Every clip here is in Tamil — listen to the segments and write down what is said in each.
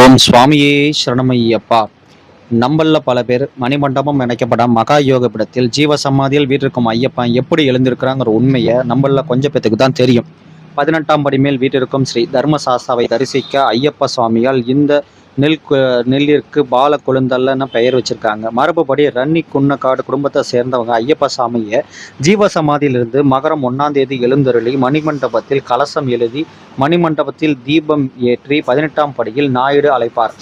ஓம் சுவாமியே சரணமையப்பா. நம்மள பல பேர் மணிமண்டபம் நினைக்கப்பட மகா யோக பீடத்தில் ஜீவசமாதியில் வீற்றிருக்கும் ஐயப்பன் எப்படி எழுந்திருக்கிறாங்கிற உண்மையை நம்மள கொஞ்சம் பேத்துக்கு தான் தெரியும். 18ஆம் படி மேல் வீற்றிருக்கும் ஸ்ரீ தர்மசாஸ்தாவை தரிசிக்க ஐயப்ப சுவாமியால் இந்த நெல்லிற்கு பால கொழுந்தல்னு பெயர் வச்சிருக்காங்க. மரபுப்படி ரன்னி குன்னக்காடு குடும்பத்தை சேர்ந்தவங்க ஐயப்ப சாமியை ஜீவசமாதியிலிருந்து மகரம் 1ஆம் தேதி எழுந்தருளி மணிமண்டபத்தில் கலசம் எழுதி மணிமண்டபத்தில் தீபம் ஏற்றி 18ஆம் படியில் நாயுடு அழைப்பார்.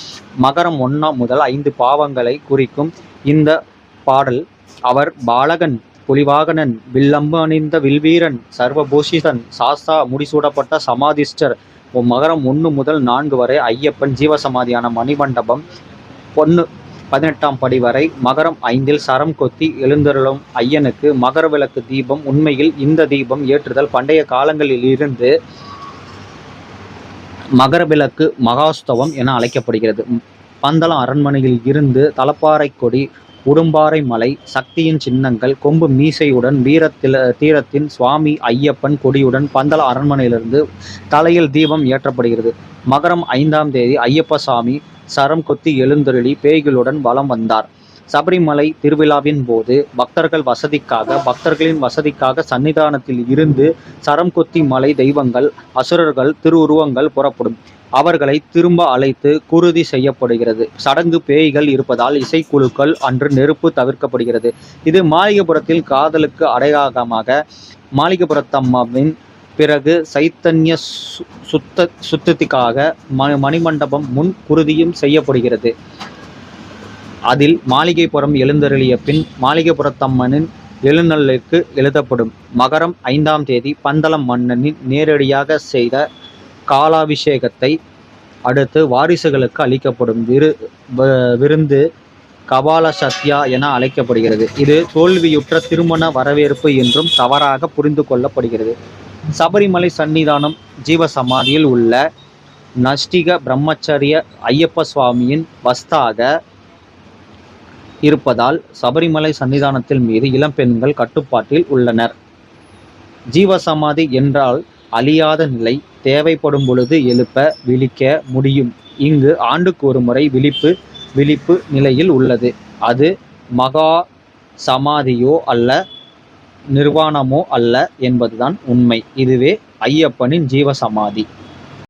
மகரம் 1 முதல் 5 பாவங்களை குறிக்கும் இந்த பாடல் அவர் பாலகன், புலிவாகனன், வில்லம்பு அணிந்த வில்வீரன், சர்வபூஷிதன், சாஸ்தா முடிசூடப்பட்ட சமாதிஷ்டர். மகரம் 1 முதல் 4 வரை ஐயப்பன் ஜீவசமாதியான மணிமண்டபம் 18ஆம் படி வரை. மகரம் 5இல் சரம் கொத்தி எழுந்தருளும் ஐயனுக்கு மகர விளக்கு தீபம். உண்மையில் இந்த தீபம் ஏற்றுதல் பண்டைய காலங்களில் இருந்து மகர விளக்கு மகாஸ்தவம் என அழைக்கப்படுகிறது. பந்தளம் அரண்மனையில் இருந்து தலப்பாறை கொடி, உடும்பாறை மலை, சக்தியின் சின்னங்கள், கொம்பு மீசையுடன் தீரத்தின் சுவாமி ஐயப்பன் கொடியுடன் பந்தள அரண்மனையிலிருந்து தலையில் தீபம் ஏற்றப்படுகிறது. மகரம் 5ஆம் தேதி ஐயப்ப சாமி சரம் கொத்தி எழுந்தருளி பேய்களுடன் வலம் வந்தார். சபரிமலை திருவிழாவின் போது பக்தர்களின் வசதிக்காக சன்னிதானத்தில் இருந்து சரம் கொத்தி மலை தெய்வங்கள், அசுரர்கள் திருவுருவங்கள் புறப்படும். அவர்களை திரும்ப அழைத்து குருதி செய்யப்படுகிறது. சடங்கு பேய்கள் இருப்பதால் இசைக்குழுக்கள் அன்று நெருப்பு தவிர்க்கப்படுகிறது. இது மாளிகைபுரத்தில் காதலுக்கு அடையாளமாக மாளிகைபுரத்தம்மாவின் பிறகு சைத்தன்ய சுத்தத்திற்காக மணிமண்டபம் முன் குருதியும் செய்யப்படுகிறது. அதில் மாளிகைப்புறம் எழுந்தருளிய பின் மாளிகைப்புறத்தம்மனின் எழுநல்லுக்கு எழுதப்படும். மகரம் 5ஆம் தேதி பந்தளம் மன்னனின் நேரடியாக செய்த காலாபிஷேகத்தை அடுத்து வாரிசுகளுக்கு அளிக்கப்படும் விருந்து கபால சத்யா என அழைக்கப்படுகிறது. இது தோல்வியுற்ற திருமண வரவேற்பு என்றும் தவறாக புரிந்து கொள்ளப்படுகிறது. சபரிமலை சன்னிதானம் ஜீவசமாதியில் உள்ள நஷ்டிக பிரம்மச்சரிய ஐயப்ப சுவாமியின் வஸ்தாக இருப்பதால் சபரிமலை சன்னிதானத்தில் மீது இளம்பெண்கள் கட்டுப்பாட்டில் உள்ளனர். ஜீவசமாதி என்றால் அழியாத நிலை. தேவைப்படும் பொழுது எழுப்ப விழிக்க முடியும். இங்கு ஆண்டுக்கு ஒரு முறை விழிப்பு நிலையில் உள்ளது. அது மகா சமாதியோ அல்ல, நிர்வாணமோ அல்ல என்பதுதான் உண்மை. இதுவே ஐயப்பனின் ஜீவசமாதி.